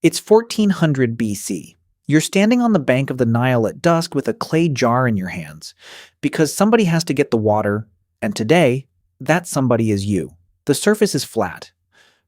It's 1400 BC. You're standing on the bank of the Nile at dusk with a clay jar in your hands, because somebody has to get the water, and today, that somebody is you. The surface is flat.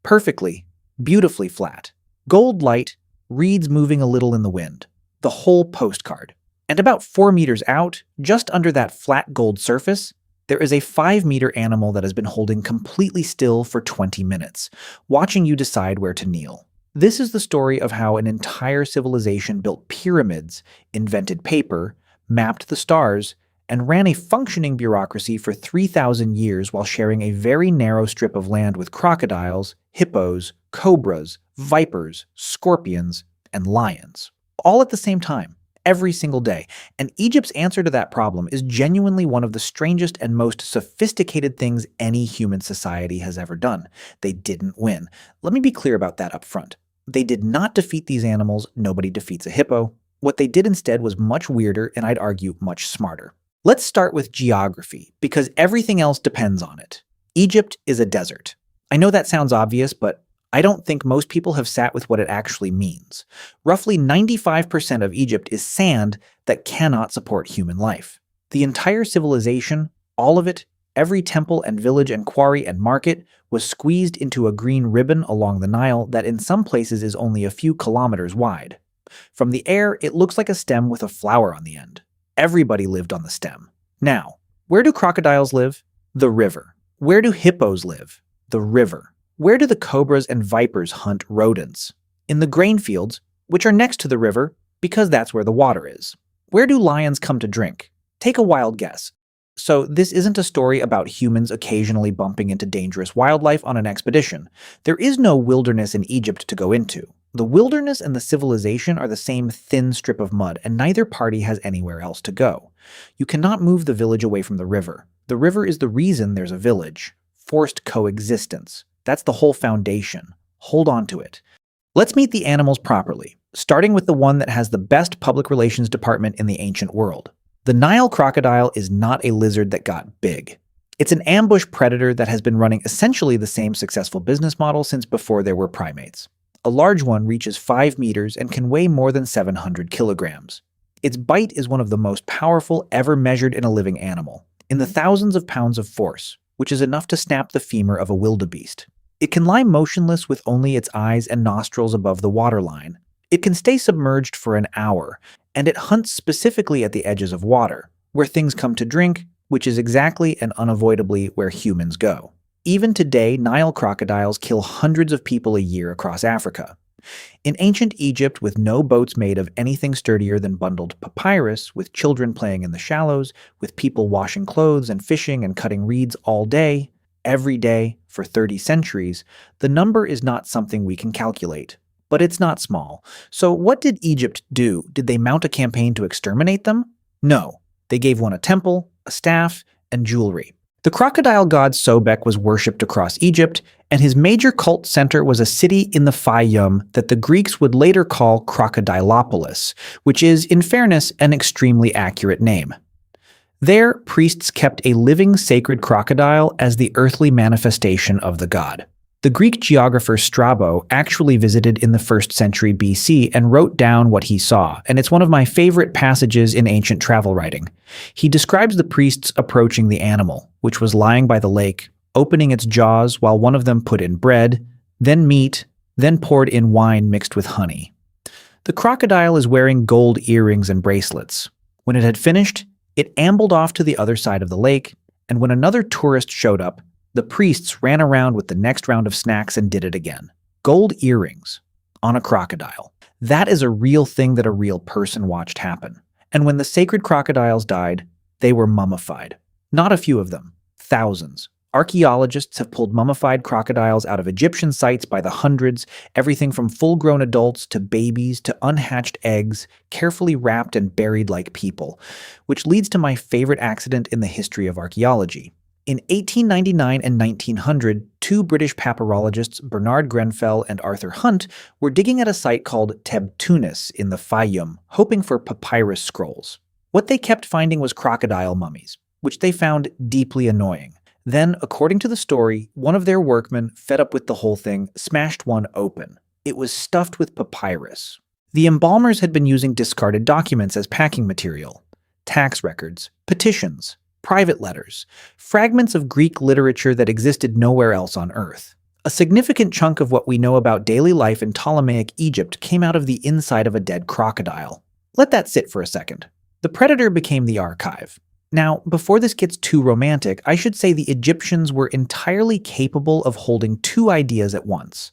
Perfectly, beautifully flat. Gold light, reeds moving a little in the wind. The whole postcard. And about 4 meters out, just under that flat gold surface, there is a 5-meter animal that has been holding completely still for 20 minutes, watching you decide where to kneel. This is the story of how an entire civilization built pyramids, invented paper, mapped the stars, and ran a functioning bureaucracy for 3,000 years while sharing a very narrow strip of land with crocodiles, hippos, cobras, vipers, scorpions, and lions. All at the same time, every single day. And Egypt's answer to that problem is genuinely one of the strangest and most sophisticated things any human society has ever done. They didn't win. Let me be clear about that up front. They did not defeat these animals. Nobody defeats a hippo. What they did instead was much weirder and I'd argue much smarter. Let's start with geography, because everything else depends on it. Egypt is a desert. I know that sounds obvious, but I don't think most people have sat with what it actually means. Roughly 95% of Egypt is sand that cannot support human life. The entire civilization, all of it, every temple and village and quarry and market, was squeezed into a green ribbon along the Nile that in some places is only a few kilometers wide. From the air, it looks like a stem with a flower on the end. Everybody lived on the stem. Now, where do crocodiles live? The river. Where do hippos live? The river. Where do the cobras and vipers hunt rodents? In the grain fields, which are next to the river, because that's where the water is. Where do lions come to drink? Take a wild guess. So this isn't a story about humans occasionally bumping into dangerous wildlife on an expedition. There is no wilderness in Egypt to go into. The wilderness and the civilization are the same thin strip of mud, and neither party has anywhere else to go. You cannot move the village away from the river. The river is the reason there's a village. Forced coexistence. That's the whole foundation. Hold on to it. Let's meet the animals properly, starting with the one that has the best public relations department in the ancient world. The Nile crocodile is not a lizard that got big. It's an ambush predator that has been running essentially the same successful business model since before there were primates. A large one reaches 5 meters and can weigh more than 700 kilograms. Its bite is one of the most powerful ever measured in a living animal, in the thousands of pounds of force, which is enough to snap the femur of a wildebeest. It can lie motionless with only its eyes and nostrils above the waterline. It can stay submerged for an hour, and it hunts specifically at the edges of water, where things come to drink, which is exactly and unavoidably where humans go. Even today, Nile crocodiles kill hundreds of people a year across Africa. In ancient Egypt, with no boats made of anything sturdier than bundled papyrus, with children playing in the shallows, with people washing clothes and fishing and cutting reeds all day, every day, for 30 centuries, the number is not something we can calculate. But it's not small. So what did Egypt do? Did they mount a campaign to exterminate them? No. They gave one a temple, a staff, and jewelry. The crocodile god Sobek was worshipped across Egypt, and his major cult center was a city in the Fayum that the Greeks would later call Crocodilopolis, which is, in fairness, an extremely accurate name. There, priests kept a living sacred crocodile as the earthly manifestation of the god. The Greek geographer Strabo actually visited in the 1st century BC and wrote down what he saw, and it's one of my favorite passages in ancient travel writing. He describes the priests approaching the animal, which was lying by the lake, opening its jaws while one of them put in bread, then meat, then poured in wine mixed with honey. The crocodile is wearing gold earrings and bracelets. When it had finished, it ambled off to the other side of the lake, and when another tourist showed up, the priests ran around with the next round of snacks and did it again. Gold earrings on a crocodile. That is a real thing that a real person watched happen. And when the sacred crocodiles died, they were mummified. Not a few of them. Thousands. Archaeologists have pulled mummified crocodiles out of Egyptian sites by the hundreds, everything from full-grown adults to babies to unhatched eggs, carefully wrapped and buried like people, which leads to my favorite accident in the history of archaeology. In 1899 and 1900, 2 British papyrologists, Bernard Grenfell and Arthur Hunt, were digging at a site called Tebtunis in the Fayum, hoping for papyrus scrolls. What they kept finding was crocodile mummies, which they found deeply annoying. Then, according to the story, one of their workmen, fed up with the whole thing, smashed one open. It was stuffed with papyrus. The embalmers had been using discarded documents as packing material. Tax records, petitions, private letters, fragments of Greek literature that existed nowhere else on Earth. A significant chunk of what we know about daily life in Ptolemaic Egypt came out of the inside of a dead crocodile. Let that sit for a second. The predator became the archive. Now, before this gets too romantic, I should say the Egyptians were entirely capable of holding two ideas at once.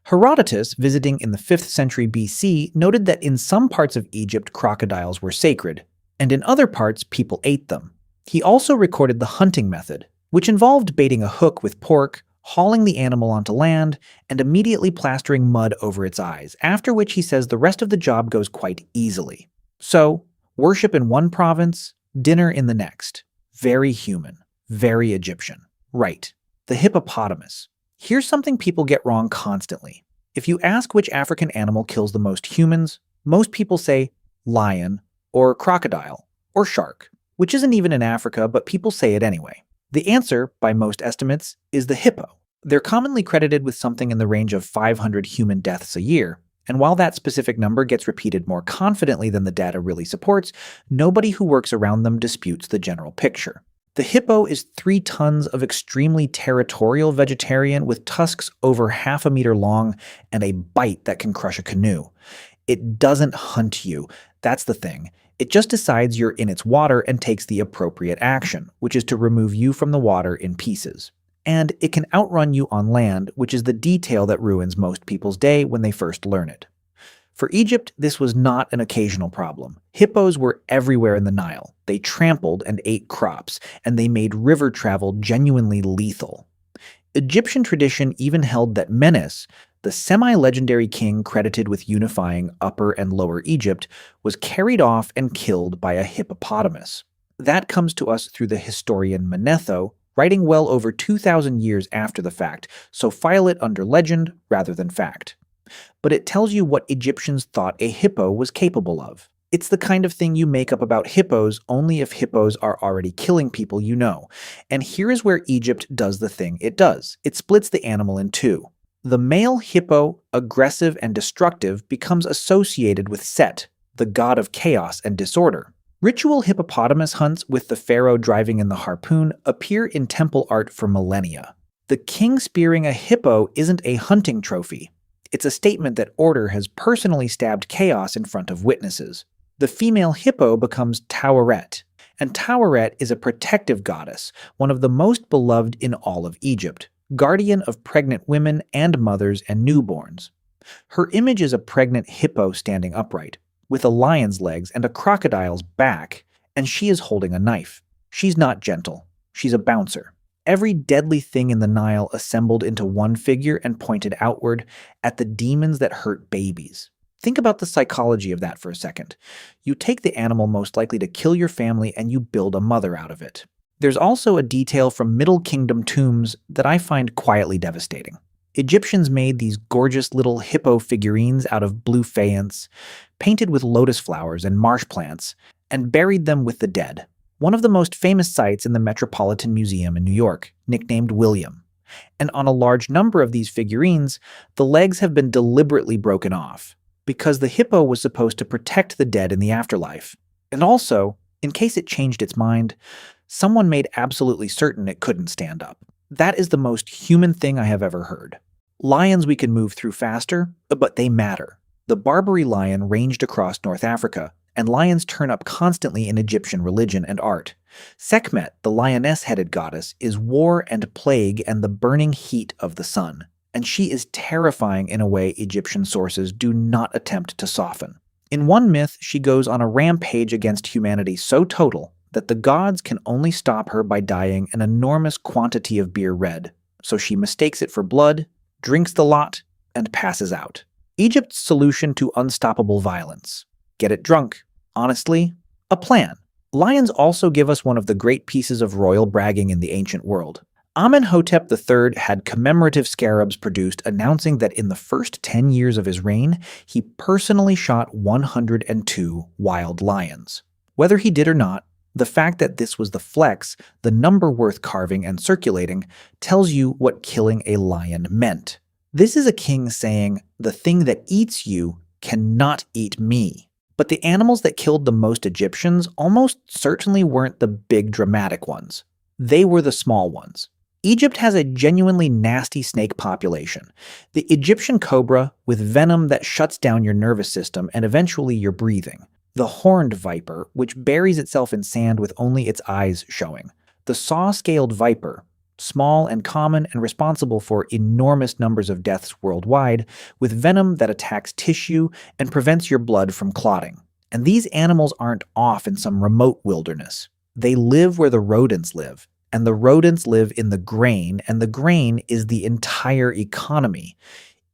Herodotus, visiting in the 5th century BC, noted that in some parts of Egypt crocodiles were sacred, and in other parts people ate them. He also recorded the hunting method, which involved baiting a hook with pork, hauling the animal onto land, and immediately plastering mud over its eyes, after which he says the rest of the job goes quite easily. So, worship in one province, dinner in the next. Very human. Very Egyptian. Right. The hippopotamus. Here's something people get wrong constantly. If you ask which African animal kills the most humans, most people say lion, or crocodile, or shark, which isn't even in Africa, but people say it anyway. The answer, by most estimates, is the hippo. They're commonly credited with something in the range of 500 human deaths a year, and while that specific number gets repeated more confidently than the data really supports, nobody who works around them disputes the general picture. The hippo is 3 tons of extremely territorial vegetarian with tusks over half a meter long and a bite that can crush a canoe. It doesn't hunt you. That's the thing. It just decides you're in its water and takes the appropriate action, which is to remove you from the water in pieces. And it can outrun you on land, which is the detail that ruins most people's day when they first learn it. For Egypt, this was not an occasional problem. Hippos were everywhere in the Nile. They trampled and ate crops, and they made river travel genuinely lethal. Egyptian tradition even held that Menes, the semi-legendary king credited with unifying Upper and Lower Egypt, was carried off and killed by a hippopotamus. That comes to us through the historian Manetho, writing well over 2,000 years after the fact, so file it under legend rather than fact. But it tells you what Egyptians thought a hippo was capable of. It's the kind of thing you make up about hippos only if hippos are already killing people you know. And here is where Egypt does the thing it does. It splits the animal in two. The male hippo, aggressive and destructive, becomes associated with Set, the god of chaos and disorder. Ritual hippopotamus hunts with the pharaoh driving in the harpoon appear in temple art for millennia. The king spearing a hippo isn't a hunting trophy. It's a statement that order has personally stabbed chaos in front of witnesses. The female hippo becomes Taweret, and Taweret is a protective goddess, one of the most beloved in all of Egypt, guardian of pregnant women and mothers and newborns. Her image is a pregnant hippo standing upright, with a lion's legs and a crocodile's back, and she is holding a knife. She's not gentle. She's a bouncer. Every deadly thing in the Nile assembled into one figure and pointed outward at the demons that hurt babies. Think about the psychology of that for a second. You take the animal most likely to kill your family and you build a mother out of it. There's also a detail from Middle Kingdom tombs that I find quietly devastating. Egyptians made these gorgeous little hippo figurines out of blue faience, painted with lotus flowers and marsh plants, and buried them with the dead. One of the most famous sites in the Metropolitan Museum in New York, nicknamed William. And on a large number of these figurines, the legs have been deliberately broken off, because the hippo was supposed to protect the dead in the afterlife. And also, in case it changed its mind, someone made absolutely certain it couldn't stand up. That is the most human thing I have ever heard. Lions we can move through faster, but they matter. The Barbary lion ranged across North Africa, and lions turn up constantly in Egyptian religion and art. Sekhmet, the lioness-headed goddess, is war and plague and the burning heat of the sun, and she is terrifying in a way Egyptian sources do not attempt to soften. In one myth, she goes on a rampage against humanity so total that the gods can only stop her by dyeing an enormous quantity of beer red, so she mistakes it for blood, drinks the lot, and passes out. Egypt's solution to unstoppable violence. Get it drunk. Honestly, a plan. Lions also give us one of the great pieces of royal bragging in the ancient world. Amenhotep III had commemorative scarabs produced announcing that in the first 10 years of his reign, he personally shot 102 wild lions. Whether he did or not, the fact that this was the flex, the number worth carving and circulating, tells you what killing a lion meant. This is a king saying, "The thing that eats you cannot eat me." But the animals that killed the most Egyptians almost certainly weren't the big dramatic ones. They were the small ones. Egypt has a genuinely nasty snake population. The Egyptian cobra, with venom that shuts down your nervous system and eventually your breathing. The horned viper, which buries itself in sand with only its eyes showing. The saw-scaled viper, small and common and responsible for enormous numbers of deaths worldwide, with venom that attacks tissue and prevents your blood from clotting. And these animals aren't off in some remote wilderness. They live where the rodents live. And the rodents live in the grain, and the grain is the entire economy.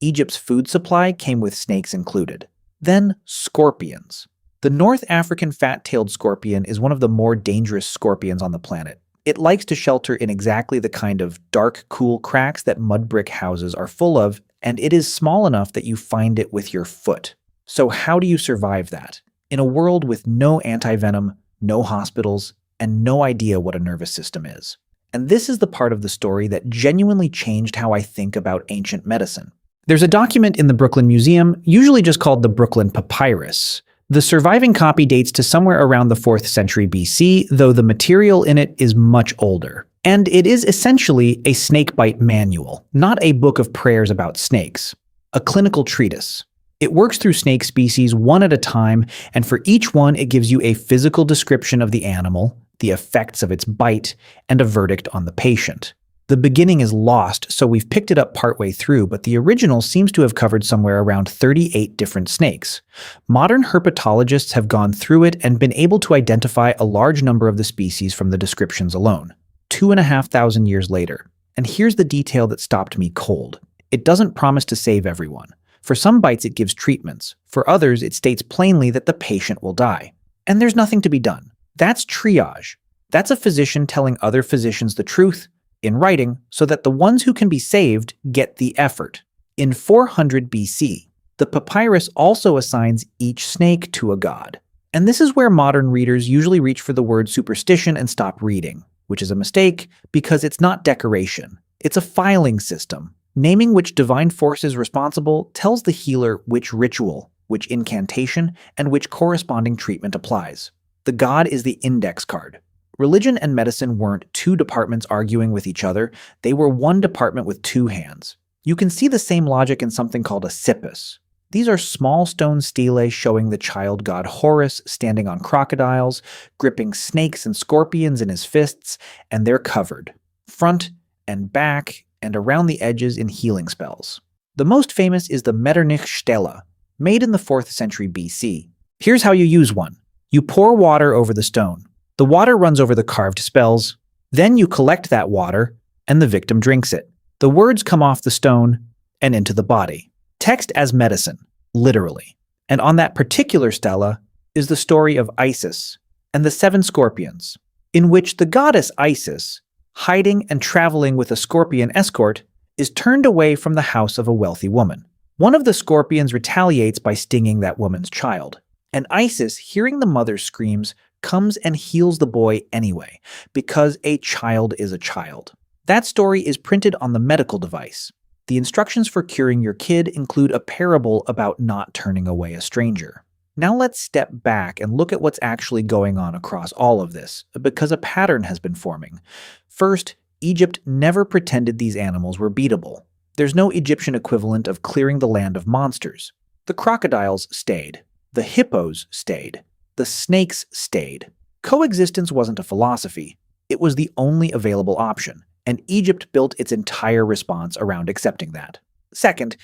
Egypt's food supply came with snakes included. Then, scorpions. The North African fat-tailed scorpion is one of the more dangerous scorpions on the planet. It likes to shelter in exactly the kind of dark, cool cracks that mud brick houses are full of, and it is small enough that you find it with your foot. So how do you survive that? In a world with no anti-venom, no hospitals, and no idea what a nervous system is. And this is the part of the story that genuinely changed how I think about ancient medicine. There's a document in the Brooklyn Museum, usually just called the Brooklyn Papyrus. The surviving copy dates to somewhere around the 4th century BC, though the material in it is much older. And it is essentially a snakebite manual, not a book of prayers about snakes. A clinical treatise. It works through snake species one at a time, and for each one it gives you a physical description of the animal, the effects of its bite, and a verdict on the patient. The beginning is lost, so we've picked it up partway through, but the original seems to have covered somewhere around 38 different snakes. Modern herpetologists have gone through it and been able to identify a large number of the species from the descriptions alone. 2,500 years later. And here's the detail that stopped me cold. It doesn't promise to save everyone. For some bites it gives treatments. For others it states plainly that the patient will die. And there's nothing to be done. That's triage. That's a physician telling other physicians the truth, in writing, so that the ones who can be saved get the effort. In 400 BC, the papyrus also assigns each snake to a god. And this is where modern readers usually reach for the word superstition and stop reading, which is a mistake because it's not decoration. It's a filing system. Naming which divine force is responsible tells the healer which ritual, which incantation, and which corresponding treatment applies. The god is the index card. Religion and medicine weren't two departments arguing with each other, they were one department with two hands. You can see the same logic in something called a sippus. These are small stone stelae showing the child god Horus standing on crocodiles, gripping snakes and scorpions in his fists, and they're covered, front and back and around the edges in healing spells. The most famous is the Metternich Stele, made in the 4th century BC. Here's how you use one. You pour water over the stone. The water runs over the carved spells. Then you collect that water, and the victim drinks it. The words come off the stone and into the body. Text as medicine, literally. And on that particular stela is the story of Isis and the 7 scorpions, in which the goddess Isis, hiding and traveling with a scorpion escort, is turned away from the house of a wealthy woman. One of the scorpions retaliates by stinging that woman's child. And Isis, hearing the mother's screams, comes and heals the boy anyway, because a child is a child. That story is printed on the medical device. The instructions for curing your kid include a parable about not turning away a stranger. Now let's step back and look at what's actually going on across all of this, because a pattern has been forming. First, Egypt never pretended these animals were beatable. There's no Egyptian equivalent of clearing the land of monsters. The crocodiles stayed. The hippos stayed. The snakes stayed. Coexistence wasn't a philosophy. It was the only available option, and Egypt built its entire response around accepting that. Second,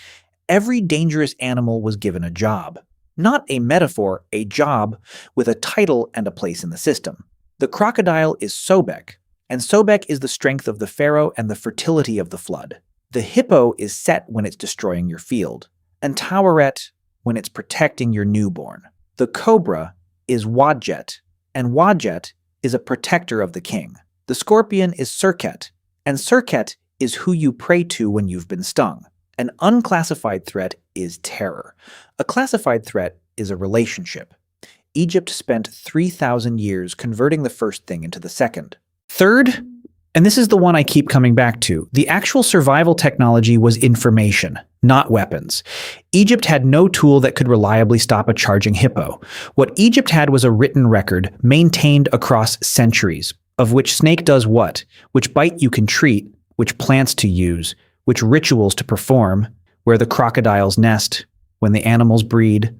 every dangerous animal was given a job. Not a metaphor, a job, with a title and a place in the system. The crocodile is Sobek, and Sobek is the strength of the pharaoh and the fertility of the flood. The hippo is Set when it's destroying your field, and Taweret when it's protecting your newborn. The cobra is Wadjet, and Wadjet is a protector of the king. The scorpion is Serket, and Serket is who you pray to when you've been stung. An unclassified threat is terror. A classified threat is a relationship. Egypt spent 3,000 years converting the first thing into the second. Third, And this is the one I keep coming back to. The actual survival technology was information, not weapons. Egypt had no tool that could reliably stop a charging hippo. What Egypt had was a written record maintained across centuries of which snake does what, which bite you can treat, which plants to use, which rituals to perform, where the crocodiles nest, when the animals breed,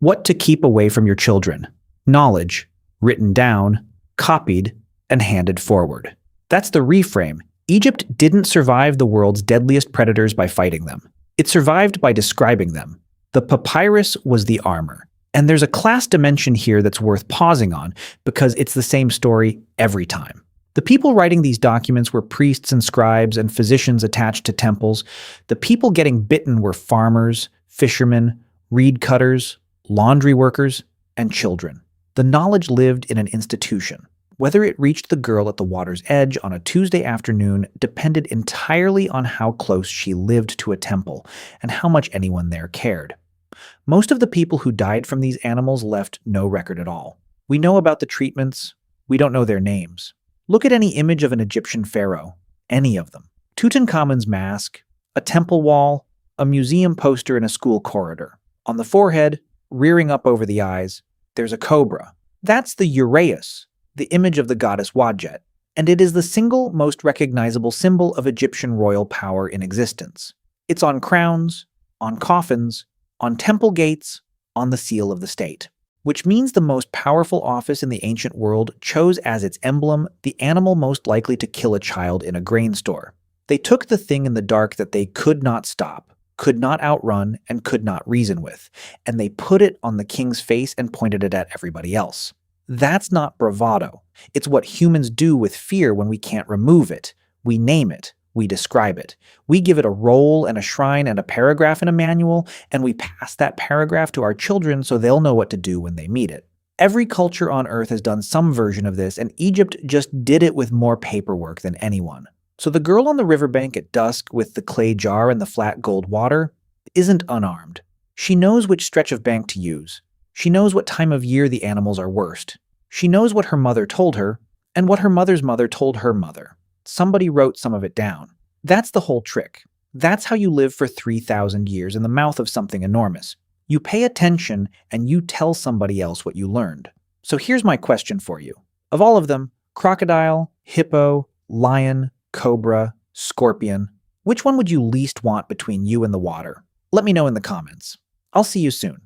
what to keep away from your children. Knowledge, written down, copied, and handed forward. That's the reframe. Egypt didn't survive the world's deadliest predators by fighting them. It survived by describing them. The papyrus was the armor. And there's a class dimension here that's worth pausing on because it's the same story every time. The people writing these documents were priests and scribes and physicians attached to temples. The people getting bitten were farmers, fishermen, reed cutters, laundry workers, and children. The knowledge lived in an institution. Whether it reached the girl at the water's edge on a Tuesday afternoon depended entirely on how close she lived to a temple and how much anyone there cared. Most of the people who died from these animals left no record at all. We know about the treatments, we don't know their names. Look at any image of an Egyptian pharaoh, any of them. Tutankhamun's mask, a temple wall, a museum poster in a school corridor. On the forehead, rearing up over the eyes, there's a cobra. That's the uraeus, the image of the goddess Wadjet, and it is the single most recognizable symbol of Egyptian royal power in existence. It's on crowns, on coffins, on temple gates, on the seal of the state. Which means the most powerful office in the ancient world chose as its emblem the animal most likely to kill a child in a grain store. They took the thing in the dark that they could not stop, could not outrun, and could not reason with, and they put it on the king's face and pointed it at everybody else. That's not bravado. It's what humans do with fear when we can't remove it. We name it. We describe it. We give it a role and a shrine and a paragraph in a manual, and we pass that paragraph to our children so they'll know what to do when they meet it. Every culture on Earth has done some version of this, and Egypt just did it with more paperwork than anyone. So the girl on the riverbank at dusk with the clay jar and the flat gold water isn't unarmed. She knows which stretch of bank to use. She knows what time of year the animals are worst. She knows what her mother told her, and what her mother's mother told her mother. Somebody wrote some of it down. That's the whole trick. That's how you live for 3,000 years in the mouth of something enormous. You pay attention and you tell somebody else what you learned. So here's my question for you. Of all of them, crocodile, hippo, lion, cobra, scorpion, which one would you least want between you and the water? Let me know in the comments. I'll see you soon.